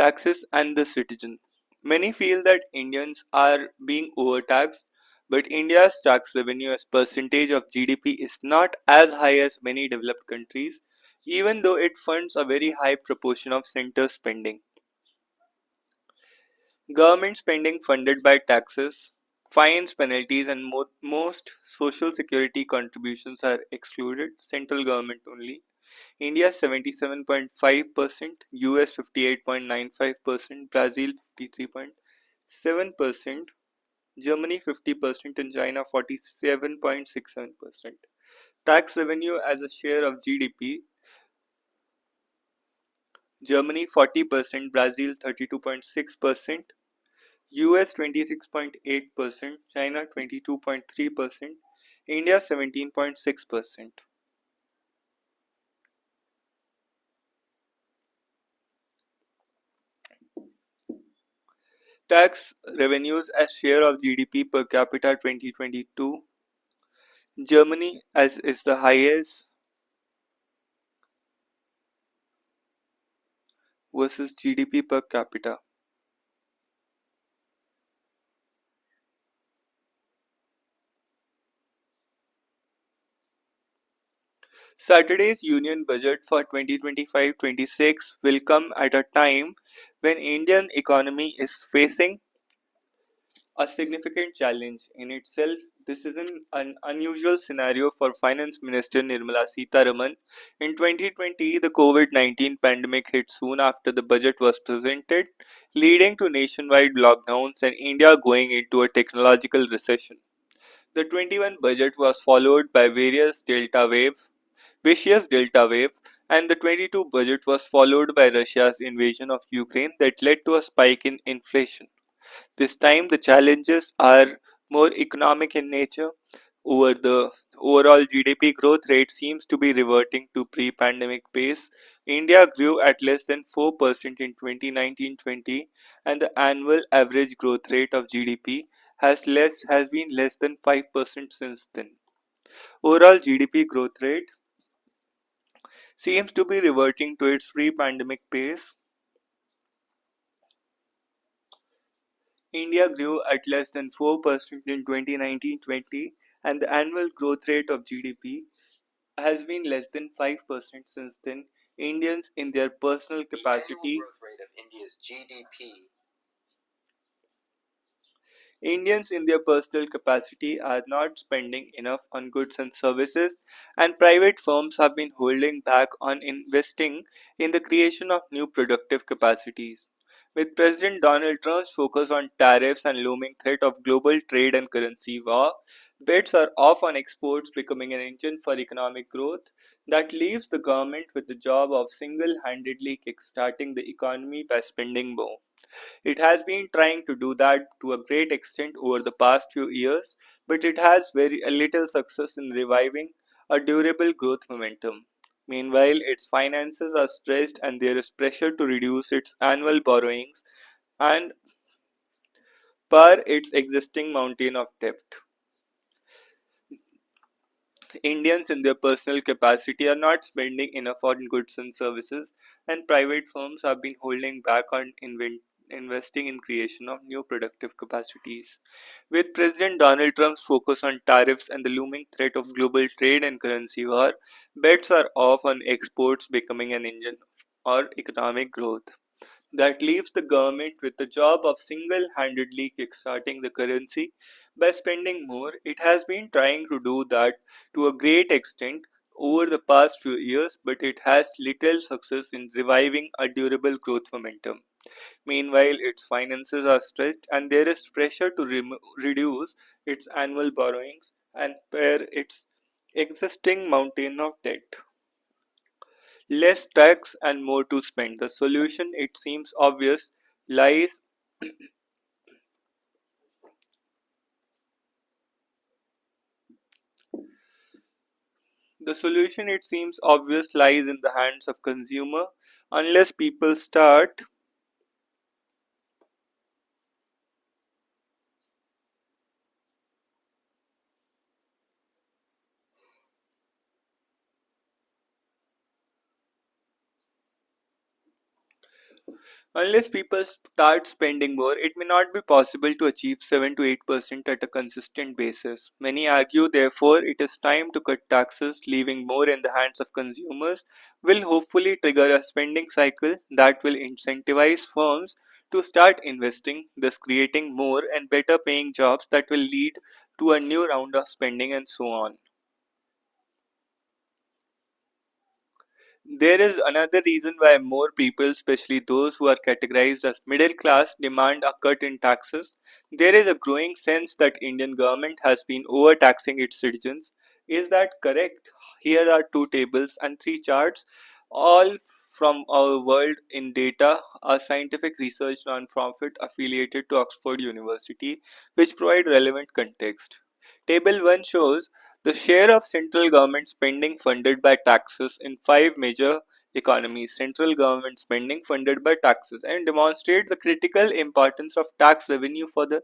Taxes and the citizen. Many feel that Indians are being overtaxed, but India's tax revenue as percentage of GDP is not as high as many developed countries, even though it funds a very high proportion of center spending. Government spending funded by taxes, fines, penalties, and most social security contributions are excluded, central government only. India 77.5%, US 58.95%, Brazil 53.7%, Germany 50%, and China 47.67%. Tax revenue as a share of GDP: Germany 40%, Brazil 32.6%, US 26.8%, China 22.3%, India 17.6%. Tax revenues as share of GDP per capita 2022. Germany as is the highest versus GDP per capita. Saturday's Union Budget for 2025-26 will come at a time when Indian economy is facing a significant challenge in itself. This is an unusual scenario for Finance Minister Nirmala Sitharaman. In 2020, the COVID 19 pandemic hit soon after the budget was presented, leading to nationwide lockdowns and India going into a technological recession. The 21 budget was followed by vicious Delta wave, and the 22 budget was followed by Russia's invasion of Ukraine that led to a spike in inflation. This time, the challenges are more economic in nature. Over the overall GDP growth rate seems to be reverting to pre-pandemic pace. India grew at less than 4% in 2019-20, and the annual average growth rate of GDP has been less than 5% since then. Overall GDP growth rate seems to be reverting to its pre-pandemic pace. India grew at less than 4% in 2019-20, and the annual growth rate of GDP has been less than 5% since then. Indians in their personal capacity Indians in their personal capacity are not spending enough on goods and services, and private firms have been holding back on investing in the creation of new productive capacities. With President Donald Trump's focus on tariffs and looming threat of global trade and currency war, bets are off on exports becoming an engine for economic growth that leaves the government with the job of single handedly kickstarting the economy by spending more. It has been trying to do that to a great extent over the past few years, but it has very little success in reviving a durable growth momentum. Meanwhile, its finances are stressed and there is pressure to reduce its annual borrowings and par its existing mountain of debt. Indians in their personal capacity are not spending enough on goods and services, and private firms have been holding back on investing in creation of new productive capacities. With President Donald Trump's focus on tariffs and the looming threat of global trade and currency war, bets are off on exports becoming an engine or economic growth. That leaves the government with the job of single handedly kickstarting the currency by spending more. It has been trying to do that to a great extent over the past few years, but it has little success in reviving a durable growth momentum. Meanwhile, its finances are stretched and there is pressure to reduce its annual borrowings and pare its existing mountain of debt. Less tax and more to spend. The solution, it seems obvious, lies the solution it seems obvious lies in the hands of consumer unless people start Unless people start spending more, it may not be possible to achieve 7 to 8% at a consistent basis. Many argue, therefore, it is time to cut taxes, leaving more in the hands of consumers, will hopefully trigger a spending cycle that will incentivize firms to start investing, thus creating more and better paying jobs that will lead to a new round of spending and so on. There is another reason why more people, especially those who are categorized as middle class, demand a cut in taxes. There is a growing sense that Indian government has been overtaxing its citizens. Is that correct? Here are two tables and three charts, all from our world in data, a scientific research non-profit affiliated to Oxford University, which provide relevant context. Table 1 shows the share of central government spending funded by taxes in five major economies, central government spending funded by taxes, and demonstrate the critical importance of tax revenue for the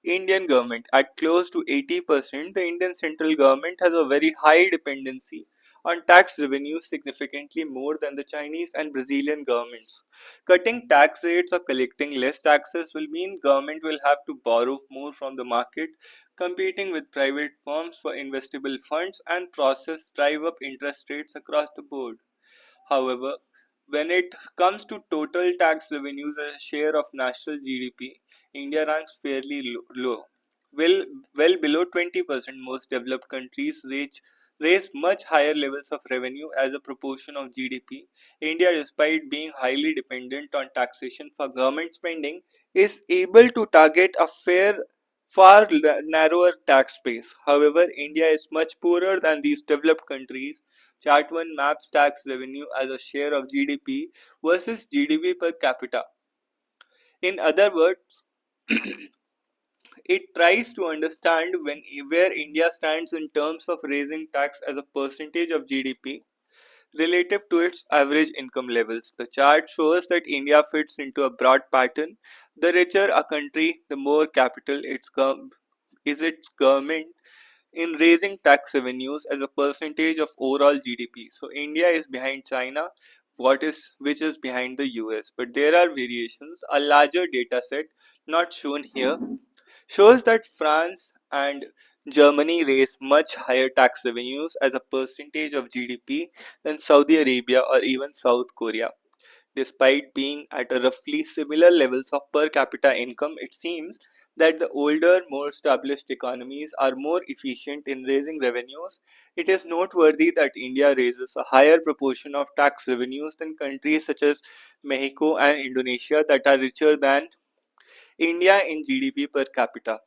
Indian government. At close to 80%, the Indian central government has a very high dependency on tax revenues, significantly more than the Chinese and Brazilian governments. Cutting tax rates or collecting less taxes will mean government will have to borrow more from the market, competing with private firms for investable funds and process drive up interest rates across the board. However, when it comes to total tax revenues as a share of national GDP, India ranks fairly low. Well, well below 20%, most developed countries raise much higher levels of revenue as a proportion of GDP. India, despite being highly dependent on taxation for government spending, is able to target a narrower tax base. However, India is much poorer than these developed countries. Chart 1 maps tax revenue as a share of GDP versus GDP per capita. In other words, it tries to understand where India stands in terms of raising tax as a percentage of GDP relative to its average income levels. The chart shows that India fits into a broad pattern. The richer a country, the more capital is its government in raising tax revenues as a percentage of overall GDP. So India is behind China, which is behind the US. But there are variations. A larger data set, not shown here, shows that France and Germany raise much higher tax revenues as a percentage of GDP than Saudi Arabia or even South Korea. Despite being at a roughly similar levels of per capita income, it seems that the older, more established economies are more efficient in raising revenues. It is noteworthy that India raises a higher proportion of tax revenues than countries such as Mexico and Indonesia that are richer than India in GDP per capita.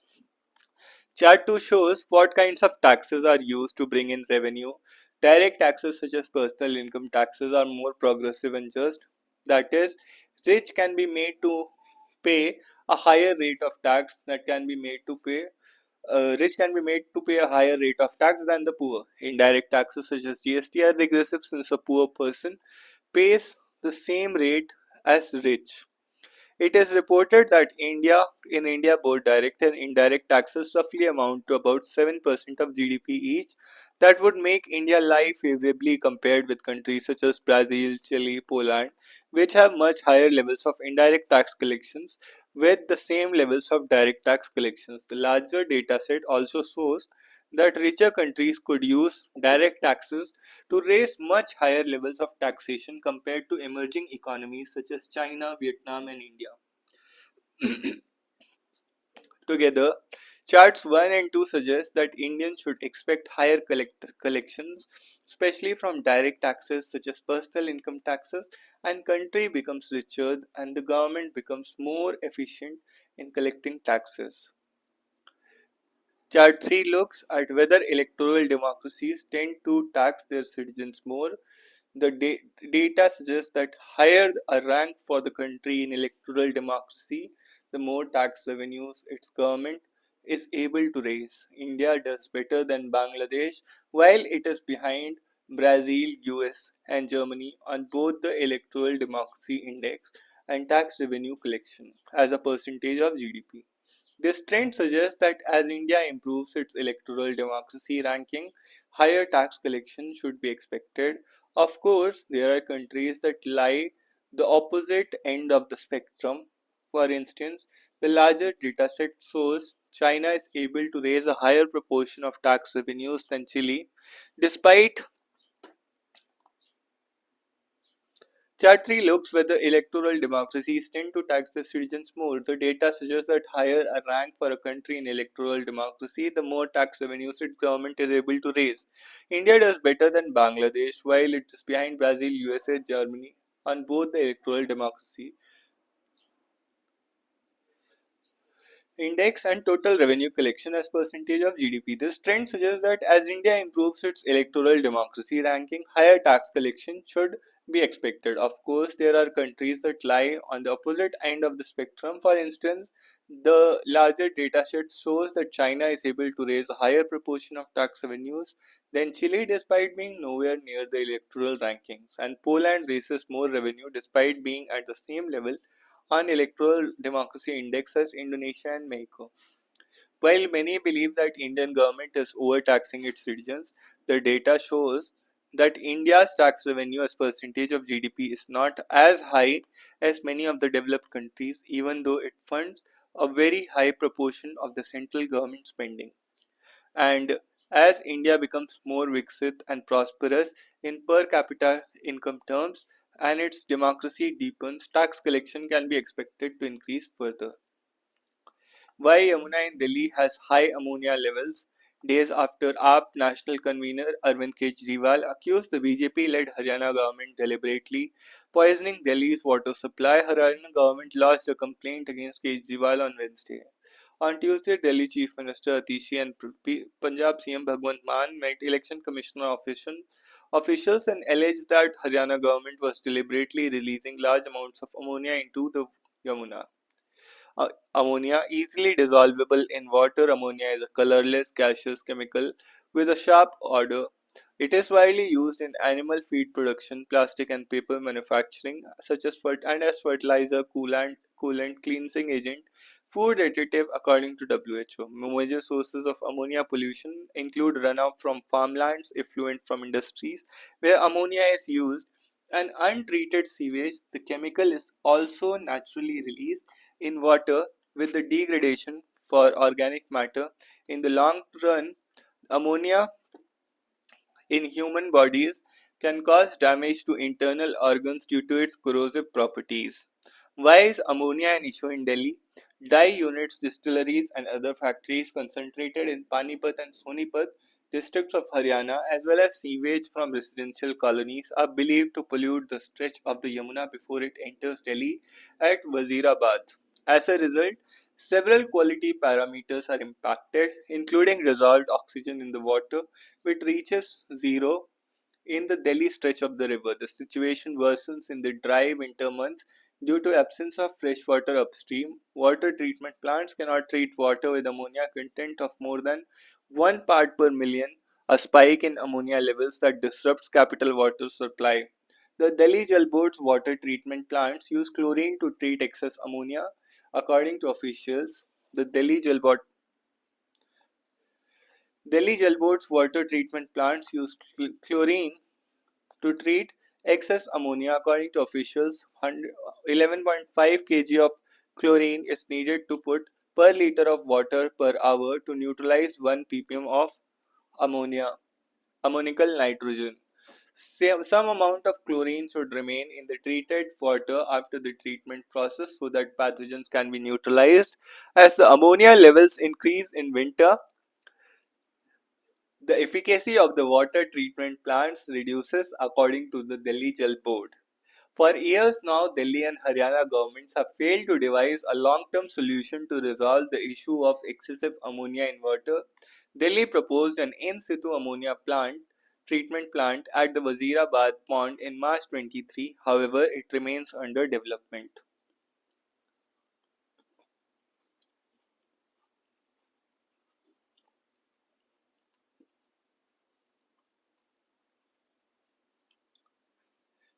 Chart 2 shows what kinds of taxes are used to bring in revenue. Direct taxes such as personal income taxes are more progressive and just. That is, rich can be made to pay a higher rate of tax that can be made to pay rich can be made to pay a higher rate of tax than the poor. Indirect taxes such as GST are regressive since a poor person pays the same rate as rich. It is reported that in India, both direct and indirect taxes roughly amount to about 7% of GDP each. That would make India lie favorably compared with countries such as Brazil, Chile, Poland, which have much higher levels of indirect tax collections with the same levels of direct tax collections. The larger data set also shows that richer countries could use direct taxes to raise much higher levels of taxation compared to emerging economies such as China, Vietnam, and India. Together, charts 1 and 2 suggest that Indians should expect higher collections, especially from direct taxes such as personal income taxes, and country becomes richer and the government becomes more efficient in collecting taxes. Chart 3 looks at whether electoral democracies tend to tax their citizens more. The data suggests that higher a rank for the country in electoral democracy, the more tax revenues its government is able to raise. India does better than Bangladesh, while it is behind Brazil, US, and Germany on both the electoral democracy index and tax revenue collection as a percentage of GDP. This trend suggests that as India improves its electoral democracy ranking, higher tax collection should be expected. Of course, there are countries that lie the opposite end of the spectrum. For instance, the larger dataset shows China is able to raise a higher proportion of tax revenues than Chile, despite Chart 3 looks whether electoral democracies tend to tax their citizens more. The data suggests that higher a rank for a country in electoral democracy, the more tax revenues its government is able to raise. India does better than Bangladesh, while it is behind Brazil, USA, Germany on both the electoral democracy index and total revenue collection as percentage of GDP. This trend suggests that as India improves its electoral democracy ranking, higher tax collection should be expected. Of course, there are countries that lie on the opposite end of the spectrum. For instance, the larger dataset shows that China is able to raise a higher proportion of tax revenues than Chile despite being nowhere near the electoral rankings, and Poland raises more revenue despite being at the same level on electoral democracy index as Indonesia and Mexico. While many believe that Indian government is overtaxing its citizens, the data shows that India's tax revenue as percentage of GDP is not as high as many of the developed countries, even though it funds a very high proportion of the central government spending. And as India becomes more Viksit and prosperous in per capita income terms and its democracy deepens, tax collection can be expected to increase further. Why Yamuna in Delhi has high ammonia levels days after AAP national convener Arvind Kejriwal accused the BJP-led Haryana government deliberately poisoning Delhi's water supply. Haryana government lodged a complaint against Kejriwal on Wednesday. On Tuesday, Delhi Chief Minister Atishi and Punjab CM Bhagwant Mann met election commissioner officials and alleged that Haryana government was deliberately releasing large amounts of ammonia into the Yamuna. Ammonia, easily dissolvable in water, ammonia is a colorless gaseous chemical with a sharp odor. It is widely used in animal feed production, plastic and paper manufacturing, such as as fertilizer, coolant, cleansing agent, food additive, according to WHO. Major sources of ammonia pollution include runoff from farmlands, effluent from industries, where ammonia is used, and untreated sewage. The chemical is also naturally released in water with the degradation for organic matter. In the long run, ammonia in human bodies can cause damage to internal organs due to its corrosive properties. Why is ammonia an issue in Delhi? Dye units, distilleries, and other factories concentrated in Panipat and Sonipat districts of Haryana, as well as sewage from residential colonies, are believed to pollute the stretch of the Yamuna before it enters Delhi at Wazirabad. As a result, several quality parameters are impacted, including dissolved oxygen in the water, which reaches zero in the Delhi stretch of the river. The situation worsens in the dry winter months due to absence of fresh water upstream. Water treatment plants cannot treat water with ammonia content of more than 1 part per million, a spike in ammonia levels that disrupts capital water supply. The Delhi Jal Board's water treatment plants use chlorine to treat excess ammonia. According to officials, the Delhi Jal Board's water treatment plants use chlorine to treat excess ammonia. According to officials, 11.5 kg of chlorine is needed to put per liter of water per hour to neutralize 1 ppm of ammonia, ammonical nitrogen. Some amount of chlorine should remain in the treated water after the treatment process so that pathogens can be neutralized. As the ammonia levels increase in winter, the efficacy of the water treatment plants reduces, according to the Delhi Jal Board. For years now, Delhi and Haryana governments have failed to devise a long-term solution to resolve the issue of excessive ammonia in water. Delhi proposed an in-situ ammonia treatment plant at the Wazirabad pond in March 23. However, it remains under development.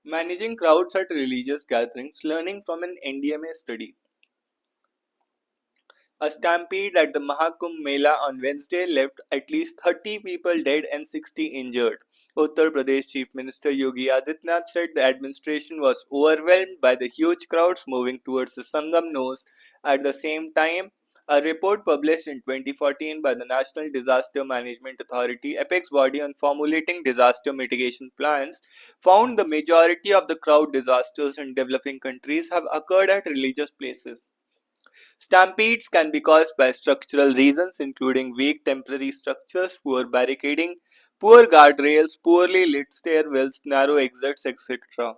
Managing crowds at religious gatherings, learning from an NDMA study. A stampede at the Mahakumbh Mela on Wednesday left at least 30 people dead and 60 injured. Uttar Pradesh Chief Minister Yogi Adityanath said the administration was overwhelmed by the huge crowds moving towards the Sangam nose. At the same time, a report published in 2014 by the National Disaster Management Authority, apex body on formulating disaster mitigation plans, found the majority of the crowd disasters in developing countries have occurred at religious places. Stampedes can be caused by structural reasons including weak temporary structures, poor barricading, poor guardrails, poorly lit stairwells, narrow exits, etc.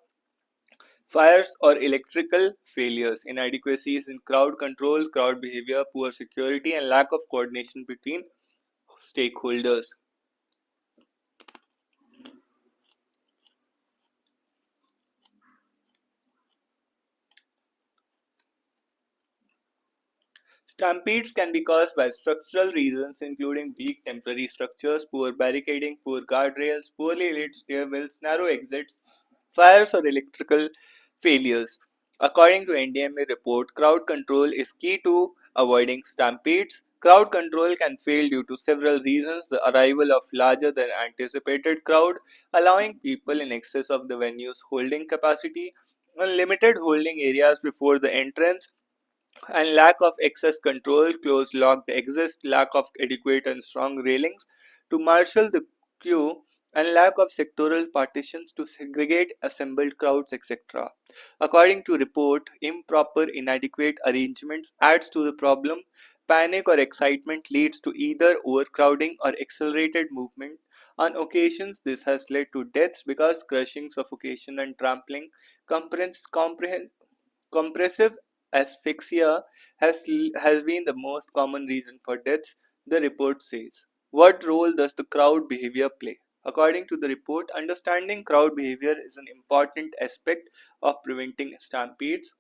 Fires or electrical failures, inadequacies in crowd control, crowd behavior, poor security, and lack of coordination between stakeholders. Stampedes can be caused by structural reasons including weak temporary structures, poor barricading, poor guardrails, poorly lit stairwells, narrow exits, fires or electrical failures. According to NDMA report, crowd control is key to avoiding stampedes. Crowd control can fail due to several reasons: the arrival of larger than anticipated crowd, allowing people in excess of the venue's holding capacity, unlimited holding areas before the entrance, and lack of access control, closed locked exits, lack of adequate and strong railings to marshal the queue, and lack of sectoral partitions to segregate assembled crowds, etc. According to report, improper inadequate arrangements adds to the problem. Panic or excitement leads to either overcrowding or accelerated movement. On occasions, this has led to deaths because crushing, suffocation, and trampling compressive asphyxia has been the most common reason for deaths, the report says. What role does the crowd behavior play? According to the report, understanding crowd behavior is an important aspect of preventing stampedes.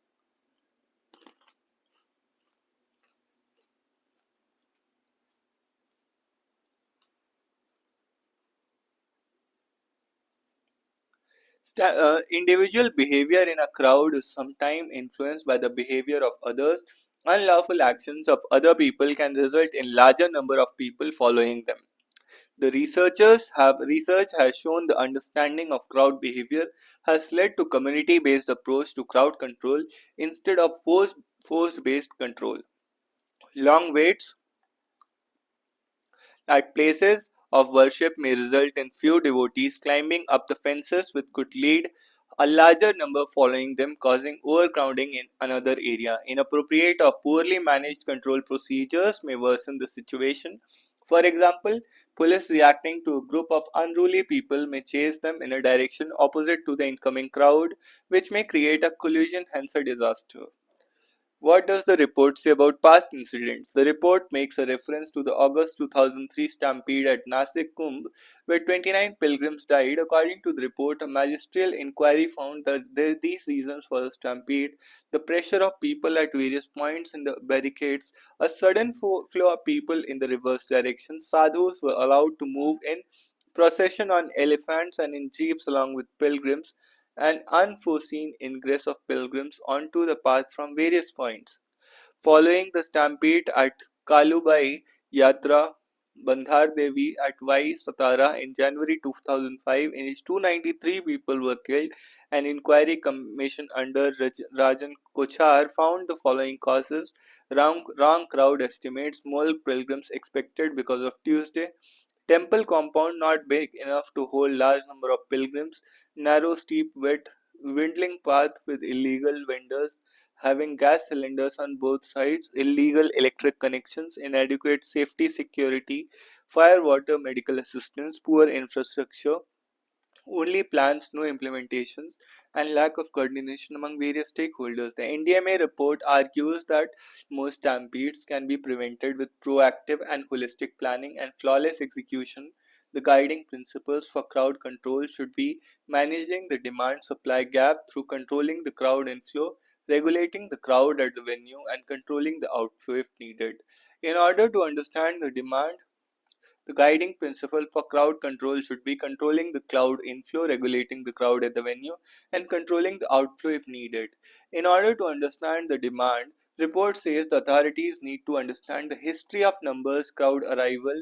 Individual behavior in a crowd is sometimes influenced by the behavior of others. Unlawful actions of other people can result in larger number of people following them. The research has shown the understanding of crowd behavior has led to community-based approach to crowd control instead of force-based control. Long waits at places of worship may result in few devotees climbing up the fences, which could lead a larger number following them, causing overcrowding in another area. Inappropriate or poorly managed control procedures may worsen the situation. For example, police reacting to a group of unruly people may chase them in a direction opposite to the incoming crowd, which may create a collision, hence a disaster. What does the report say about past incidents? The report makes a reference to the August 2003 stampede at Nasik Kumbh, where 29 pilgrims died. According to the report, a magisterial inquiry found that these reasons for the stampede: the pressure of people at various points in the barricades, a sudden flow of people in the reverse direction, sadhus were allowed to move in procession on elephants and in jeeps along with pilgrims, an unforeseen ingress of pilgrims onto the path from various points. Following the stampede at Kalubai Yatra, Bandhar Devi at Y Satara in January 2005, in which 293 people were killed, an inquiry commission under Rajan Kochar found the following causes: wrong crowd estimates, more pilgrims expected because of Tuesday, temple compound not big enough to hold large number of pilgrims, narrow, steep, wet, winding path with illegal vendors having gas cylinders on both sides, illegal electric connections, inadequate safety security, fire water medical assistance, poor infrastructure, only plans, no implementations, and lack of coordination among various stakeholders. The NDMA report argues that most stampedes can be prevented with proactive and holistic planning and flawless execution. The guiding principles for crowd control should be managing the demand supply gap through controlling the crowd inflow, regulating the crowd at the venue, and controlling the outflow if needed. In order to understand the demand, the guiding principle for crowd control should be controlling the crowd inflow, regulating the crowd at the venue, and controlling the outflow if needed. In order to understand the demand, report says the authorities need to understand the history of numbers, crowd arrival,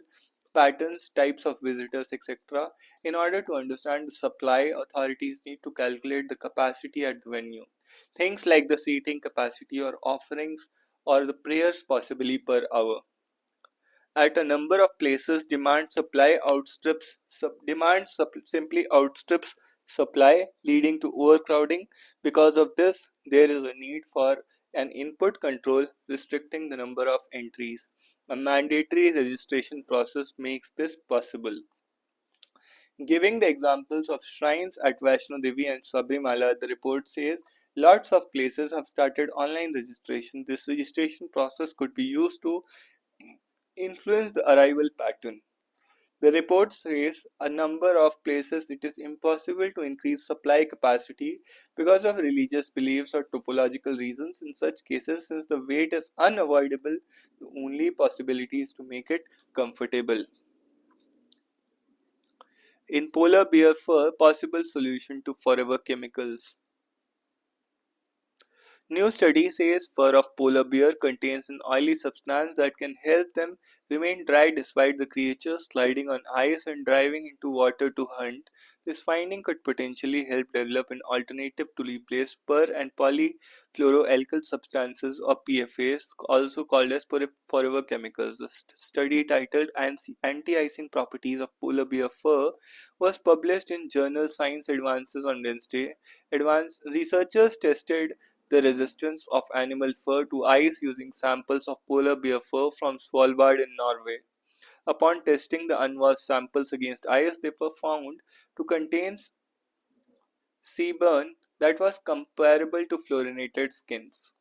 patterns, types of visitors, etc. In order to understand the supply, authorities need to calculate the capacity at the venue. Things like the seating capacity or offerings or the prayers possibly per hour. At a number of places, simply outstrips supply, leading to overcrowding. Because of this, there is a need for an input control restricting the number of entries. A mandatory registration process makes this possible. Giving the examples of shrines at Vaishno Devi and Sabrimala, the report says lots of places have started online registration. This registration process could be used to influence the arrival pattern. The report says a number of places it is impossible to increase supply capacity because of religious beliefs or topological reasons. In such cases, since the wait is unavoidable, the only possibility is to make it comfortable. In polar bear fur, possible solution to forever chemicals. New study says fur of polar bear contains an oily substance that can help them remain dry despite the creature sliding on ice and diving into water to hunt. This finding could potentially help develop an alternative to replace per and polyfluoroalkyl substances or PFAs, also called as forever chemicals. The study titled Anti-Icing Properties of Polar Bear Fur was published in journal Science Advances on Wednesday. Advanced researchers tested the resistance of animal fur to ice using samples of polar bear fur from Svalbard in Norway. Upon testing the unwashed samples against ice, they were found to contain sebum that was comparable to fluorinated skins.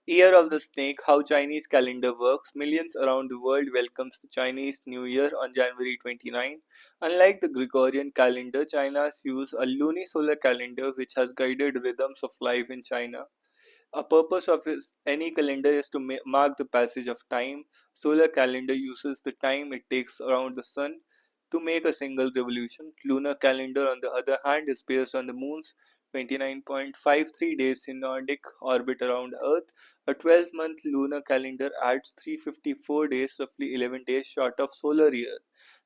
Year of the Snake: How Chinese Calendar Works. Millions around the world welcomes the Chinese New Year on January 29. Unlike the Gregorian calendar, China's use a lunisolar calendar which has guided rhythms of life in China. A purpose of any calendar is to mark the passage of time. Solar calendar uses the time it takes around the sun to make a single revolution. Lunar calendar, on the other hand, is based on the moon's 29.53 days synodic orbit around Earth. A 12-month lunar calendar adds 354 days, roughly 11 days short of solar year.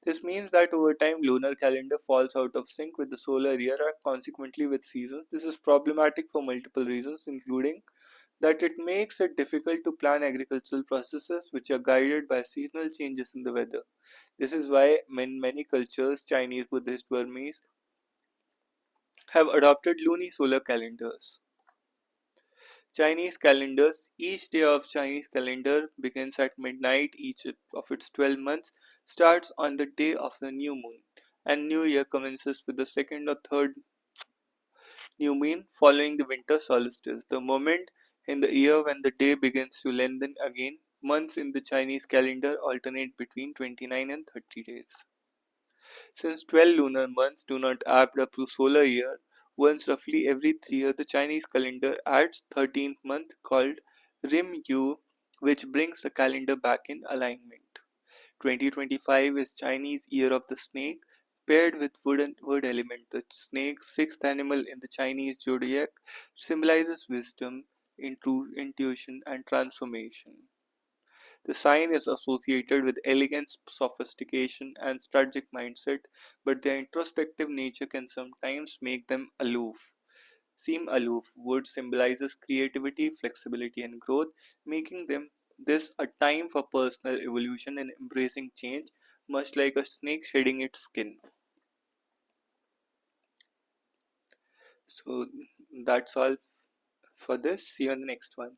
This means that over time, lunar calendar falls out of sync with the solar year and consequently with seasons. This is problematic for multiple reasons, including that it makes it difficult to plan agricultural processes which are guided by seasonal changes in the weather. This is why many cultures, Chinese, Buddhist, Burmese, have adopted lunisolar calendars. Chinese calendars. Each day of Chinese calendar begins at midnight. Each of its 12 months starts on the day of the new moon, and New Year commences with the second or third new moon following the winter solstice, the moment in the year when the day begins to lengthen again. Months in the Chinese calendar alternate between 29 and 30 days. Since 12 lunar months do not add up to solar year, once roughly every 3 years the Chinese calendar adds 13th month called Rim Yu, which brings the calendar back in alignment. 2025 is Chinese Year of the Snake, paired with wood element. The snake, sixth animal in the Chinese zodiac, symbolizes wisdom, intuition, and transformation. The sign is associated with elegance, sophistication, and strategic mindset, but their introspective nature can sometimes make them seem aloof. Wood symbolizes creativity, flexibility, and growth, making them this a time for personal evolution and embracing change, much like a snake shedding its skin. So that's all for this. See you on the next one.